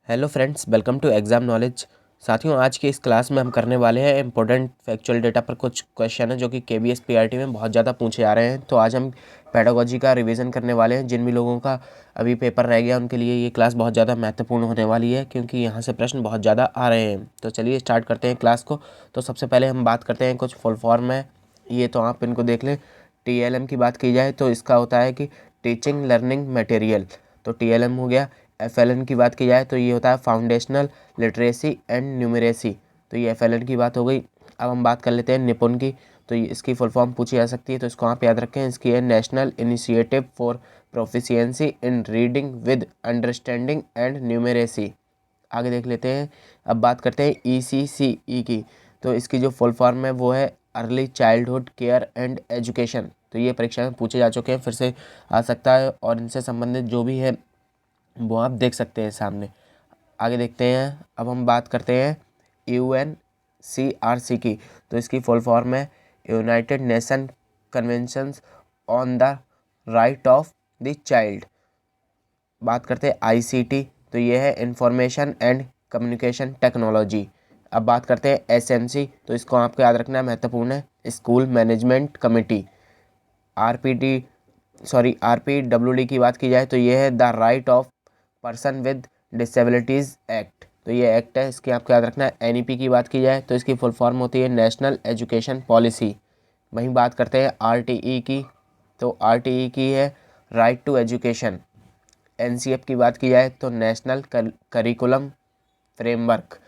Hello friends, welcome to Exam Knowledge. साथियों, आज की इस क्लास में हम करने वाले हैं इंपॉर्टेंट फैक्चुअल डेटा पर कुछ क्वेश्चन है जो कि केवीएस पीआरटी में बहुत ज़्यादा पूछे जा रहे हैं। तो आज हम पेडागोजी का रिवीजन करने वाले हैं। जिन भी लोगों का अभी पेपर रह गया उनके लिए ये क्लास बहुत ज़्यादा महत्वपूर्ण होने वाली है, क्योंकि यहाँ से प्रश्न बहुत ज़्यादा आ रहे हैं। तो चलिए स्टार्ट करते हैं क्लास को। तो सबसे पहले हम बात करते हैं कुछ फुल फॉर्म है, ये तो आप इनको देख लें। TLM की बात की जाए तो इसका होता है कि टीचिंग लर्निंग मटेरियल, तो TLM हो गया। FLN की बात की जाए तो ये होता है फाउंडेशनल लिटरेसी एंड न्यूमरेसी, तो ये FLN की बात हो गई। अब हम बात कर लेते हैं निपुण की, तो ये इसकी फुल फॉर्म पूछी जा सकती है, तो इसको आप याद रखें। इसकी है national initiative for proficiency in reading with understanding and numeracy. आगे देख लेते हैं। अब बात करते हैं ECCE की, तो इसकी जो फुल फॉर्म है वो है early childhood care and education. तो ये परीक्षा में पूछे जा चुके हैं, फिर से आ सकता है, और इनसे संबंधित जो भी है वो आप देख सकते हैं सामने। आगे देखते हैं। अब हम बात करते हैं UNCRC की, तो इसकी फुल फॉर्म है United nation conventions on the right of the child. बात करते हैं ICT, तो ये है इंफॉर्मेशन एंड कम्युनिकेशन टेक्नोलॉजी। अब बात करते हैं SMC, तो इसको आपको याद रखना है, महत्वपूर्ण है, स्कूल मैनेजमेंट कमेटी। RPWD की बात की जाए तो ये है the right of person with disabilities act, तो ये एक्ट है, इसकी आपको याद रखना है। NEP की बात की जाए तो इसकी फुल फॉर्म होती है नेशनल एजुकेशन पॉलिसी। वहीं बात करते हैं RTE की, तो RTE की है राइट टू एजुकेशन। NCF की बात की जाए तो नेशनल करिकुलम फ्रेमवर्क।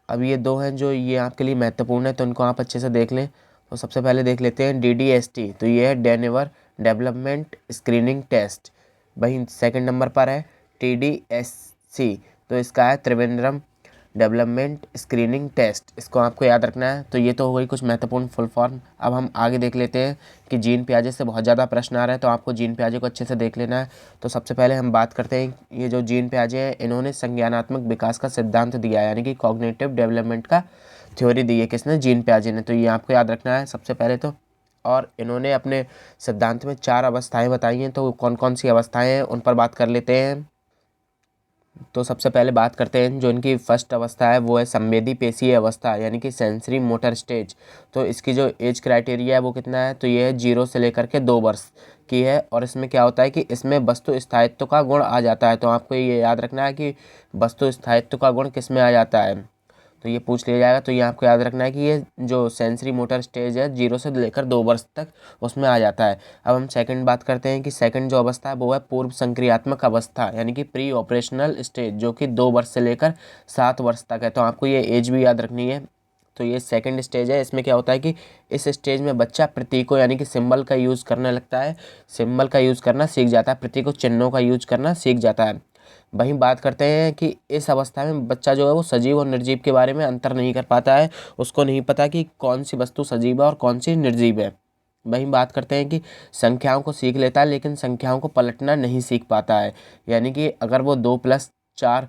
अब ये दो हैं जो ये आपके लिए महत्वपूर्ण है, तो इनको आप अच्छे से देख लें। तो सबसे पहले देख लेते हैं DDST, तो ये है डेनेवर डेवलपमेंट स्क्रीनिंग टेस्ट। वहीं सेकंड नंबर पर है TDSC, तो इसका है त्रिवेंद्रम डेवलपमेंट स्क्रीनिंग टेस्ट, इसको आपको याद रखना है। तो ये तो हो गई कुछ महत्वपूर्ण फुल फॉर्म। अब हम आगे देख लेते हैं कि जीन पियाजे से बहुत ज़्यादा प्रश्न आ रहे हैं, तो आपको जीन पियाजे को अच्छे से देख लेना है। तो सबसे पहले हम बात करते हैं, ये जो जीन पियाजे हैं इन्होंने संज्ञानात्मक विकास का सिद्धांत दिया है, यानी कि कॉग्निटिव डेवलपमेंट का थ्योरी दी है। किसने? जीन पियाजे ने। तो ये आपको याद रखना है सबसे पहले तो। और इन्होंने अपने सिद्धांत में 4 अवस्थाएं बताई हैं, तो कौन कौन सी अवस्थाएं हैं उन पर बात कर लेते हैं। तो सबसे पहले बात करते हैं, जो इनकी फर्स्ट अवस्था है वो है संवेदी पेशीय अवस्था, यानी कि सेंसरी मोटर स्टेज। तो इसकी जो एज क्राइटेरिया है वो कितना है? तो ये है 0 से लेकर के 2 वर्ष की है। और इसमें क्या होता है कि इसमें वस्तु स्थायित्व का गुण आ जाता है। तो आपको ये याद रखना है कि वस्तु स्थायित्व का गुण किस में आ जाता है, तो ये पूछ लिया जाएगा। तो ये आपको याद रखना है कि ये जो सेंसरी मोटर स्टेज है 0 से लेकर 2 वर्ष तक उसमें आ जाता है। अब हम सेकंड बात करते हैं कि सेकंड जो अवस्था है वो है पूर्व संक्रियात्मक अवस्था, यानी कि प्री ऑपरेशनल स्टेज, जो कि 2 वर्ष से लेकर 7 वर्ष तक है। तो आपको ये एज भी याद रखनी है। तो ये सेकंड स्टेज है। इसमें क्या होता है कि इस स्टेज में बच्चा प्रतीकों यानी कि सिंबल का यूज़ करने लगता है, सिंबल का यूज़ करना सीख जाता है, प्रतीकों चिन्हों का यूज करना सीख जाता है। वहीं बात करते हैं कि इस अवस्था में बच्चा जो है वो सजीव और निर्जीव के बारे में अंतर नहीं कर पाता है, उसको नहीं पता कि कौन सी वस्तु सजीव है और कौन सी निर्जीव है। वहीं बात करते हैं कि संख्याओं को सीख लेता है, लेकिन संख्याओं को पलटना नहीं सीख पाता है। यानी कि अगर वो 2+4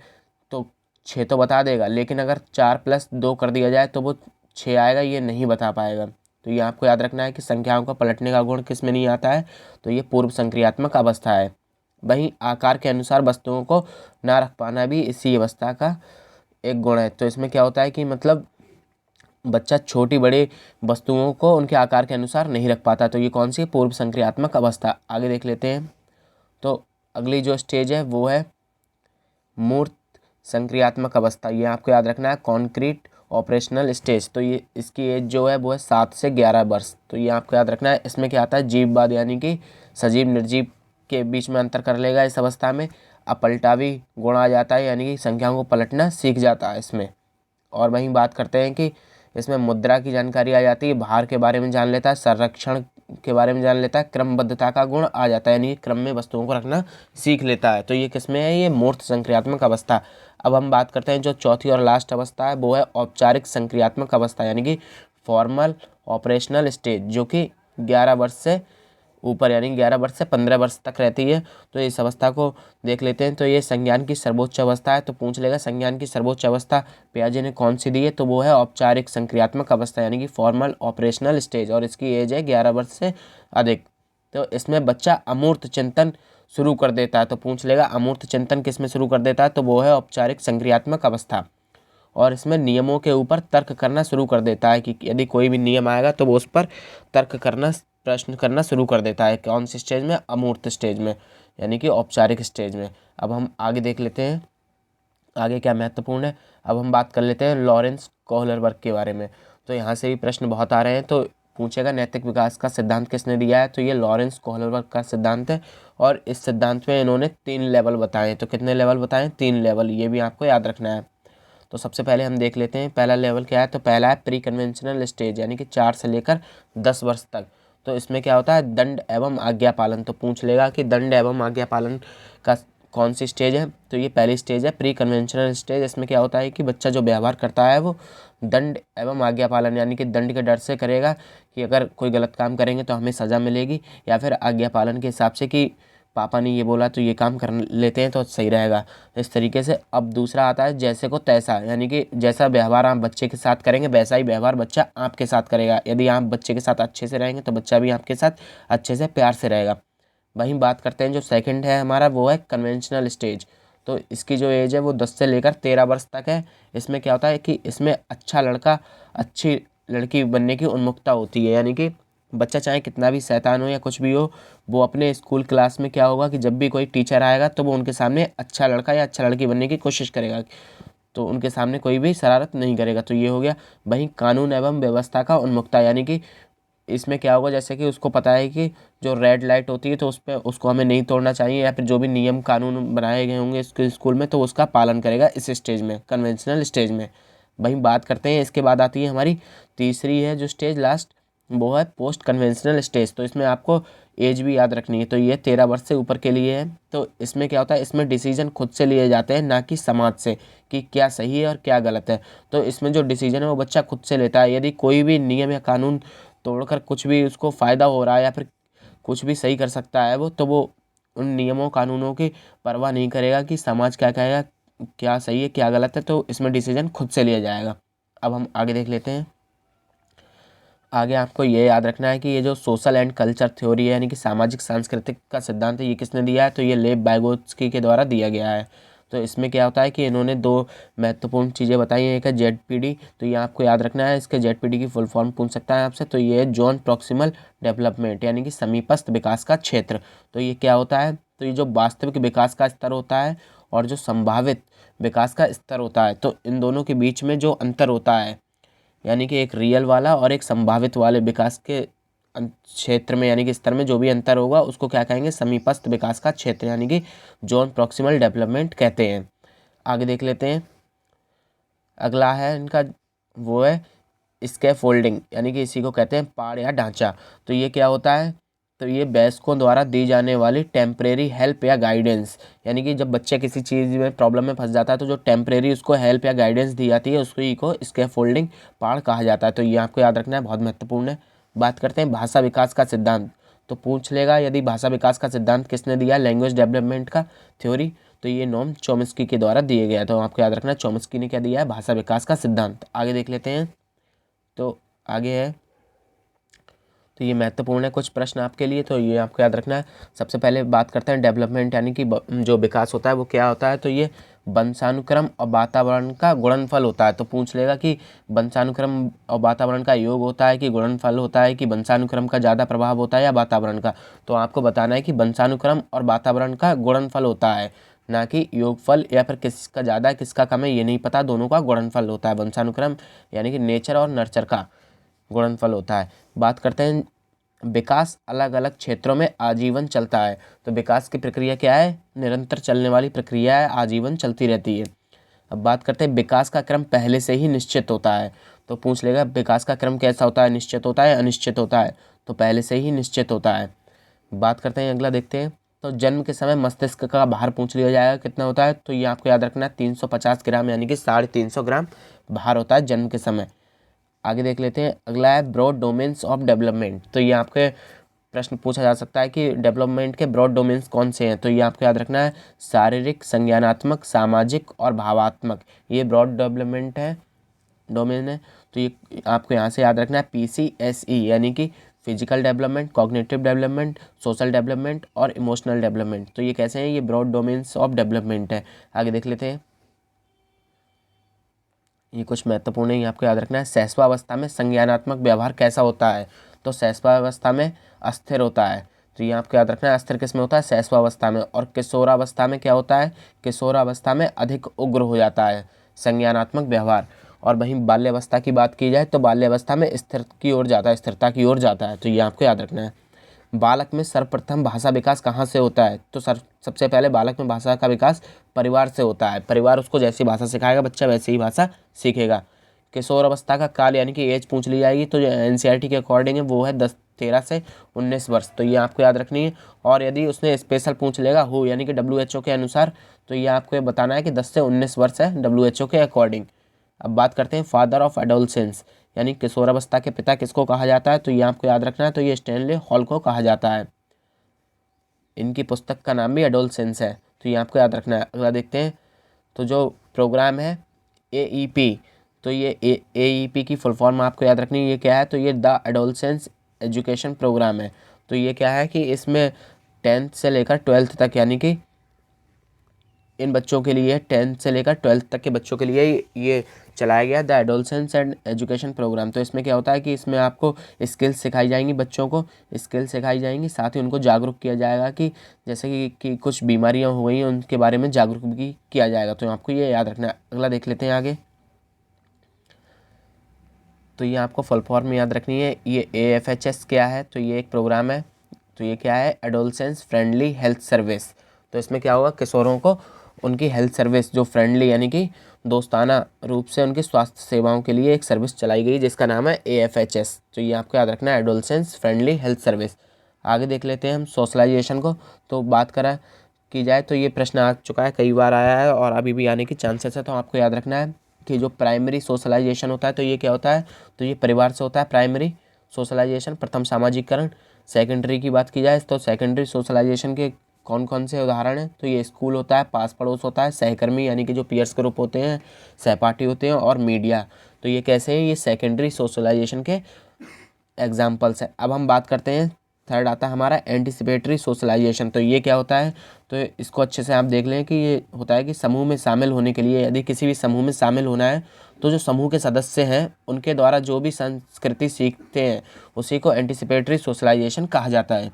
तो 6 तो बता देगा, लेकिन अगर 4+2 कर दिया जाए तो वो 6 आएगा, ये नहीं बता पाएगा। तो ये आपको याद रखना है कि संख्याओं को पलटने का गुण किस में नहीं आता है, तो ये पूर्व संक्रियात्मक अवस्था है। वहीं आकार के अनुसार वस्तुओं को ना रख पाना भी इसी अवस्था का एक गुण है। तो इसमें क्या होता है कि मतलब बच्चा छोटी बड़ी वस्तुओं को उनके आकार के अनुसार नहीं रख पाता। तो ये कौन सी? पूर्व संक्रियात्मक अवस्था। आगे देख लेते हैं। तो अगली जो स्टेज है वो है मूर्त संक्रियात्मक अवस्था, ये आपको याद रखना है, कॉन्क्रीट ऑपरेशनल स्टेज। तो ये इसकी एज जो है वो है 7 से 11 वर्ष। तो ये आपको याद रखना है। इसमें क्या आता है? जीववाद, यानी कि सजीव निर्जीव के बीच में अंतर कर लेगा इस अवस्था में। अपलटावी गुण आ जाता है, यानी कि संख्याओं को पलटना सीख जाता है इसमें। और वहीं बात करते हैं कि इसमें मुद्रा की जानकारी आ जाती है, भार के बारे में जान लेता है, संरक्षण के बारे में जान लेता है, क्रमबद्धता का गुण आ जाता है, यानी कि क्रम में वस्तुओं को रखना सीख लेता है। तो ये किसमें है? ये मूर्त संक्रियात्मक अवस्था। अब हम बात करते हैं जो चौथी और लास्ट अवस्था है वो है औपचारिक संक्रियात्मक अवस्था, यानी कि फॉर्मल ऑपरेशनल स्टेज, जो कि 11 वर्ष से ऊपर, यानी 11 वर्ष से 15 वर्ष तक रहती है। तो इस अवस्था को देख लेते हैं। तो ये संज्ञान की सर्वोच्च अवस्था है। तो पूछ लेगा संज्ञान की सर्वोच्च अवस्था पियाजे ने कौन सी दी है, तो वो है औपचारिक संक्रियात्मक अवस्था, यानी कि फॉर्मल ऑपरेशनल स्टेज, और इसकी एज है 11 वर्ष से अधिक। तो इसमें बच्चा अमूर्त चिंतन शुरू कर देता है। तो पूछ लेगा अमूर्त चिंतन किस में शुरू कर देता है, तो वो है औपचारिक संक्रियात्मक अवस्था। और इसमें नियमों के ऊपर तर्क करना शुरू कर देता है कि यदि कोई भी नियम आएगा तो वो उस पर तर्क करना, प्रश्न करना शुरू कर देता है। कौन सी स्टेज में? अमूर्त स्टेज में, यानी कि औपचारिक स्टेज में। अब हम आगे देख लेते हैं आगे क्या महत्वपूर्ण है। अब हम बात कर लेते हैं लॉरेंस कोहलरबर्ग के बारे में। तो यहाँ से भी प्रश्न बहुत आ रहे हैं। तो पूछेगा नैतिक विकास का सिद्धांत किसने दिया है, तो ये लॉरेंस कोहलरबर्ग का सिद्धांत है। और इस सिद्धांत में इन्होंने 3 लेवल बताए। तो कितने लेवल बताए? 3 लेवल, ये भी आपको याद रखना है। तो सबसे पहले हम देख लेते हैं पहला लेवल क्या है। तो पहला है प्री कन्वेंशनल स्टेज, यानी कि 4 से लेकर 10 वर्ष तक। तो इसमें क्या होता है? दंड एवं आज्ञा पालन। तो पूछ लेगा कि दंड एवं आज्ञा पालन का कौन सी स्टेज है, तो ये पहली स्टेज है प्री कन्वेंशनल स्टेज। इसमें क्या होता है कि बच्चा जो व्यवहार करता है वो दंड एवं आज्ञा पालन, यानी कि दंड के डर से करेगा कि अगर कोई गलत काम करेंगे तो हमें सज़ा मिलेगी, या फिर आज्ञा पालन के हिसाब से कि पापा ने ये बोला तो ये काम कर लेते हैं तो सही रहेगा, इस तरीके से। अब दूसरा आता है जैसे को तैसा, यानी कि जैसा व्यवहार आप बच्चे के साथ करेंगे वैसा ही व्यवहार बच्चा आपके साथ करेगा। यदि आप बच्चे के साथ अच्छे से रहेंगे तो बच्चा भी आपके साथ अच्छे से प्यार से रहेगा। वहीं बात करते हैं जो सेकंड है हमारा, वो है कन्वेंशनल स्टेज। तो इसकी जो एज है वो 10 से लेकर 13 वर्ष तक है। इसमें क्या होता है कि इसमें अच्छा लड़का अच्छी लड़की बनने की उन्मुखता होती है, यानी कि बच्चा चाहे कितना भी शैतान हो या कुछ भी हो, वो अपने स्कूल क्लास में क्या होगा कि जब भी कोई टीचर आएगा तो वो उनके सामने अच्छा लड़का या अच्छा लड़की बनने की कोशिश करेगा, तो उनके सामने कोई भी शरारत नहीं करेगा। तो ये हो गया। वहीं कानून एवं व्यवस्था का उन्मुक्ता, यानी कि इसमें क्या होगा, जैसे कि उसको पता है कि जो रेड लाइट होती है तो उस पर उसको हमें नहीं तोड़ना चाहिए, या फिर जो भी नियम कानून बनाए गए होंगे इसके स्कूल में तो उसका पालन करेगा इस स्टेज में, कन्वेंशनल स्टेज में। वहीं बात करते हैं इसके बाद आती है हमारी तीसरी है जो स्टेज लास्ट, वो है पोस्ट कन्वेंशनल स्टेज। तो इसमें आपको एज भी याद रखनी है। तो ये 13 वर्ष से ऊपर के लिए है। तो इसमें क्या होता है, इसमें डिसीजन खुद से लिए जाते हैं, ना कि समाज से कि क्या सही है और क्या गलत है। तो इसमें जो डिसीजन है वो बच्चा खुद से लेता है। यदि कोई भी नियम या कानून तोड़कर कुछ भी उसको फ़ायदा हो रहा है या फिर कुछ भी सही कर सकता है वो, तो वो उन नियमों कानूनों की परवाह नहीं करेगा कि समाज क्या कहेगा, क्या सही है क्या गलत है। तो इसमें डिसीजन खुद से लिया जाएगा। अब हम आगे देख लेते हैं। आगे आपको ये याद रखना है कि ये जो सोशल एंड कल्चर थ्योरी है, यानी कि सामाजिक सांस्कृतिक का सिद्धांत है, ये किसने दिया है, तो ये लेव वाइगोत्स्की के द्वारा दिया गया है। तो इसमें क्या होता है कि इन्होंने 2 महत्वपूर्ण चीज़ें बताई हैं। एक है जेडपीडी, तो ये आपको याद रखना है। इसके जेडपीडी की फुल फॉर्म पूछ सकता है आपसे, तो ये है जॉन प्रॉक्सिमल डेवलपमेंट, यानी कि समीपस्थ विकास का क्षेत्र। तो ये क्या होता है, तो ये जो वास्तविक विकास का स्तर होता है और जो संभावित विकास का स्तर होता है, तो इन दोनों के बीच में जो अंतर होता है, यानी कि एक रियल वाला और एक संभावित वाले विकास के क्षेत्र में, यानी कि स्तर में जो भी अंतर होगा उसको क्या कहेंगे, समीपस्थ विकास का क्षेत्र, यानी कि जोन प्रॉक्सिमल डेवलपमेंट कहते हैं। आगे देख लेते हैं। अगला है इनका, वो है स्कैफोल्डिंग, यानी कि इसी को कहते हैं पाड़ या ढांचा। तो ये क्या होता है, तो ये वयस्कों द्वारा दी जाने वाली टेम्परेरी हेल्प या गाइडेंस, यानी कि जब बच्चा किसी चीज़ में प्रॉब्लम में फंस जाता है तो जो टेम्परेरी उसको हेल्प या गाइडेंस दी जाती है उसको ही को स्कैफोल्डिंग पाड़ कहा जाता है। तो ये आपको याद रखना है, बहुत महत्वपूर्ण है। बात करते हैं भाषा विकास का सिद्धांत। तो पूछ लेगा यदि भाषा विकास का सिद्धांत किसने दिया, लैंग्वेज डेवलपमेंट का थ्योरी, तो ये नोम चॉम्स्की के द्वारा दिए गया। तो आपको याद रखना है चॉम्स्की ने क्या दिया है, भाषा विकास का सिद्धांत। आगे देख लेते हैं। तो आगे है, तो ये महत्वपूर्ण है कुछ प्रश्न आपके लिए, तो ये आपको याद रखना है। सबसे पहले बात करते हैं डेवलपमेंट, यानी कि जो विकास होता है वो क्या होता है, तो ये वंशानुक्रम और वातावरण का गुणनफल होता है। तो पूछ लेगा कि वंशानुक्रम और वातावरण का योग होता है कि गुणनफल होता है, कि वंशानुक्रम का ज़्यादा प्रभाव होता है या वातावरण का। तो आपको बताना है कि वंशानुक्रम और वातावरण का गुणनफल होता है, ना कि योगफल, या फिर किसका ज़्यादा किसका कम है ये नहीं पता, दोनों का गुणनफल होता है। वंशानुक्रम यानी कि नेचर और नर्चर का गुणनफल होता है। बात करते हैं विकास अलग अलग क्षेत्रों में आजीवन चलता है। तो विकास की प्रक्रिया क्या है, निरंतर चलने वाली प्रक्रिया है, आजीवन चलती रहती है। अब बात करते हैं विकास का क्रम पहले से ही निश्चित होता है। तो पूछ लेगा विकास का क्रम कैसा होता है, निश्चित होता है अनिश्चित होता है, तो पहले से ही निश्चित होता है। बात करते हैं अगला, देखते हैं। तो जन्म के समय मस्तिष्क का भार पूछ लिया जाएगा कितना होता है, तो ये आपको याद रखना है 350 ग्राम, यानी कि 350 ग्राम भार होता है जन्म के समय। आगे देख लेते हैं। अगला है ब्रॉड डोमेन्स ऑफ डेवलपमेंट। तो ये आपके प्रश्न पूछा जा सकता है कि डेवलपमेंट के ब्रॉड डोमेन्स कौन से हैं, तो ये आपको याद रखना है शारीरिक, संज्ञानात्मक, सामाजिक और भावात्मक, ये ब्रॉड डेवलपमेंट है, डोमेन है। तो ये आपको यहाँ से याद रखना है PCSE, यानी कि physical development, cognitive development, social development और इमोशनल डेवलपमेंट। तो ये कैसे हैं, ये ब्रॉड डोमेन्स ऑफ डेवलपमेंट है। आगे देख लेते हैं, ये कुछ महत्वपूर्ण है, ये आपको याद रखना है। शैशवावस्था में संज्ञानात्मक व्यवहार कैसा होता है, तो शैशवावस्था में अस्थिर होता है। तो ये आपको याद रखना है, अस्थिर किस में होता है, शैशवावस्था में। और किशोरावस्था में क्या होता है, किशोरावस्था में अधिक उग्र हो जाता है संज्ञानात्मक व्यवहार। और वहीं बाल्यावस्था की बात की जाए तो बाल्यावस्था में स्थिर की ओर जाता है, स्थिरता की ओर जाता है। तो ये आपको याद रखना है। बालक में सर्वप्रथम भाषा विकास कहाँ से होता है, तो सबसे पहले बालक में भाषा का विकास परिवार से होता है। परिवार उसको जैसी भाषा सिखाएगा बच्चा वैसे ही भाषा सीखेगा। किशोर अवस्था का काल यानी कि एज पूछ ली जाएगी, तो जो एनसीईआरटी के अकॉर्डिंग है वो है 13 से 19 वर्ष। तो ये आपको याद रखनी है। और यदि उसने स्पेशल पूछ लेगा हु यानी कि WHO के अनुसार, तो ये आपको ये बताना है कि 10 से 19 वर्ष है WHO के अकॉर्डिंग। अब बात करते हैं फादर ऑफ एडोलसेंस यानी किशोरावस्था के पिता किसको कहा जाता है, तो ये आपको याद रखना है। तो ये स्टैनले हॉल को कहा जाता है। इनकी पुस्तक का नाम भी एडोलसेंस है, तो ये आपको याद रखना है। अगला देखते हैं, तो जो प्रोग्राम है AEP, तो ये AEP की फुल फॉर्म आपको याद रखनी है। ये क्या है, तो ये द एडोलसेंस एजुकेशन प्रोग्राम है। तो ये क्या है कि इसमें 10th से लेकर 12th तक यानी कि इन बच्चों के लिए 10th से लेकर 12th तक के बच्चों के लिए ये चलाया गया the adolescence and education programme. तो इसमें क्या होता है कि इसमें आपको स्किल्स सिखाई जाएंगी, बच्चों को स्किल्स सिखाई जाएंगी, साथ ही उनको जागरूक किया जाएगा कि जैसे कि कुछ बीमारियां हो गई हैं उनके बारे में जागरूक भी किया जाएगा। तो आपको ये याद रखना है। अगला देख लेते हैं आगे, तो ये आपको फुल फॉर्म याद रखनी है। ये AFHS क्या है, तो ये एक प्रोग्राम है। तो ये क्या है, एडोलसेंस फ्रेंडली हेल्थ सर्विस। तो इसमें क्या होगा, किशोरों को उनकी हेल्थ सर्विस जो फ्रेंडली यानी कि दोस्ताना रूप से उनकी स्वास्थ्य सेवाओं के लिए एक सर्विस चलाई गई जिसका नाम है AFHS। तो ये आपको याद रखना है, एडोलसेंस फ्रेंडली हेल्थ सर्विस। आगे देख लेते हैं हम सोशलाइजेशन को। तो बात की जाए तो ये प्रश्न आ चुका है, कई बार आया है और अभी भी आने की चांसेस है। तो आपको याद रखना है कि जो प्राइमरी सोशलाइजेशन होता है तो ये क्या होता है, तो ये परिवार से होता है प्राइमरी सोशलाइजेशन, प्रथम सामाजिकरण। सेकेंडरी की बात की जाए तो सेकेंडरी सोशलाइजेशन के कौन कौन से उदाहरण हैं, तो ये स्कूल होता है, पास पड़ोस होता है, सहकर्मी यानी कि जो पीयर्स ग्रुप होते हैं, सहपाठी होते हैं, और मीडिया। तो ये कैसे हैं, ये सेकेंडरी सोशलाइजेशन के एग्जाम्पल्स हैं। अब हम बात करते हैं, थर्ड आता है हमारा एंटिसिपेटरी सोशलाइजेशन। तो ये क्या होता है, तो इसको अच्छे से आप देख लें कि ये होता है कि समूह में शामिल होने के लिए, यदि किसी भी समूह में शामिल होना है तो जो समूह के सदस्य हैं उनके द्वारा जो भी संस्कृति सीखते हैं उसी को एंटिसिपेटरी सोशलाइजेशन कहा जाता है।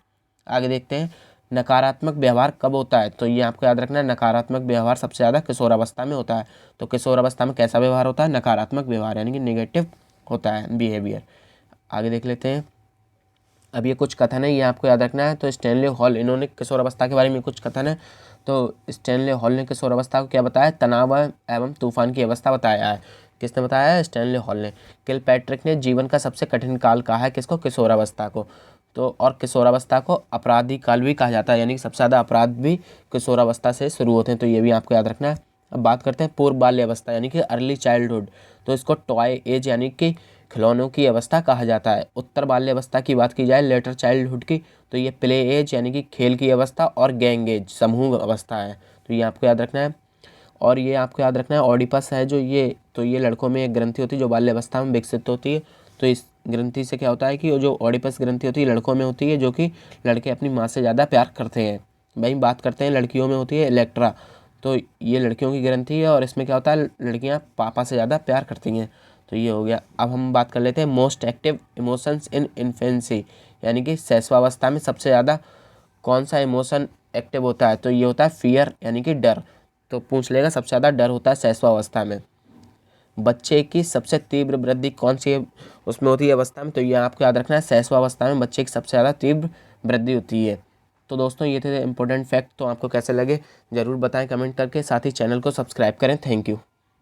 आगे देखते हैं, नकारात्मक व्यवहार कब होता है, तो ये आपको याद रखना है, नकारात्मक व्यवहार सबसे ज़्यादा किशोरावस्था में होता है। तो किशोरावस्था में कैसा व्यवहार होता है, नकारात्मक व्यवहार यानी कि नेगेटिव होता है बिहेवियर। आगे देख लेते हैं, अब ये कुछ कथन है, ये आपको याद रखना है। तो स्टैनले हॉल, इन्होंने किशोरावस्था के बारे में कुछ कथन है। तो स्टैनले हॉल ने किशोरावस्था को क्या बताया, तनाव एवं तूफान की अवस्था बताया है। किसने बताया है, स्टैनले हॉल ने। किलपैट्रिक ने जीवन का सबसे कठिन काल कहा है किसको, किशोरावस्था को। तो और किशोरावस्था को अपराधी काल भी कहा जाता है, यानी कि सबसे ज़्यादा अपराध भी किशोरावस्था से शुरू होते हैं। तो ये भी आपको याद रखना है। अब बात करते हैं पूर्व बाल्यावस्था यानी कि अर्ली चाइल्डहुड। तो इसको टॉय एज यानी कि खिलौनों की अवस्था कहा जाता है। उत्तर बाल्यावस्था की बात की जाए, लेटर चाइल्डहुड की, तो ये प्ले एज यानी कि खेल की अवस्था, और गैंग एज समूह अवस्था है। तो ये आपको याद रखना है। और ये आपको याद रखना है, ऑडिपस है जो ये, तो ये लड़कों में एक ग्रंथि होती है जो बाल्यावस्था में विकसित होती है। तो इस ग्रंथि से क्या होता है कि जो ऑडिपस ग्रंथि होती है लड़कों में होती है, जो कि लड़के अपनी माँ से ज़्यादा प्यार करते हैं। वहीं बात करते हैं लड़कियों में होती है इलेक्ट्रा। तो ये लड़कियों की ग्रंथि है और इसमें क्या होता है, लड़कियाँ पापा से ज़्यादा प्यार करती हैं। तो ये हो गया। अब हम बात कर लेते हैं most active emotions in infancy, यानी कि शैशवावस्था में सबसे ज़्यादा कौन सा इमोशन एक्टिव होता है, तो ये होता है फियर यानी कि डर। तो पूछ लेगा, सबसे ज़्यादा डर होता है शैशवावस्था में। बच्चे की सबसे तीव्र वृद्धि कौन सी उसमें होती है अवस्था में, तो ये आपको याद रखना है, शैशवावस्था में बच्चे की सबसे ज़्यादा तीव्र वृद्धि होती है। तो दोस्तों ये थे इंपॉर्टेंट फैक्ट। तो आपको कैसे लगे ज़रूर बताएं कमेंट करके, साथ ही चैनल को सब्सक्राइब करें। Thank you.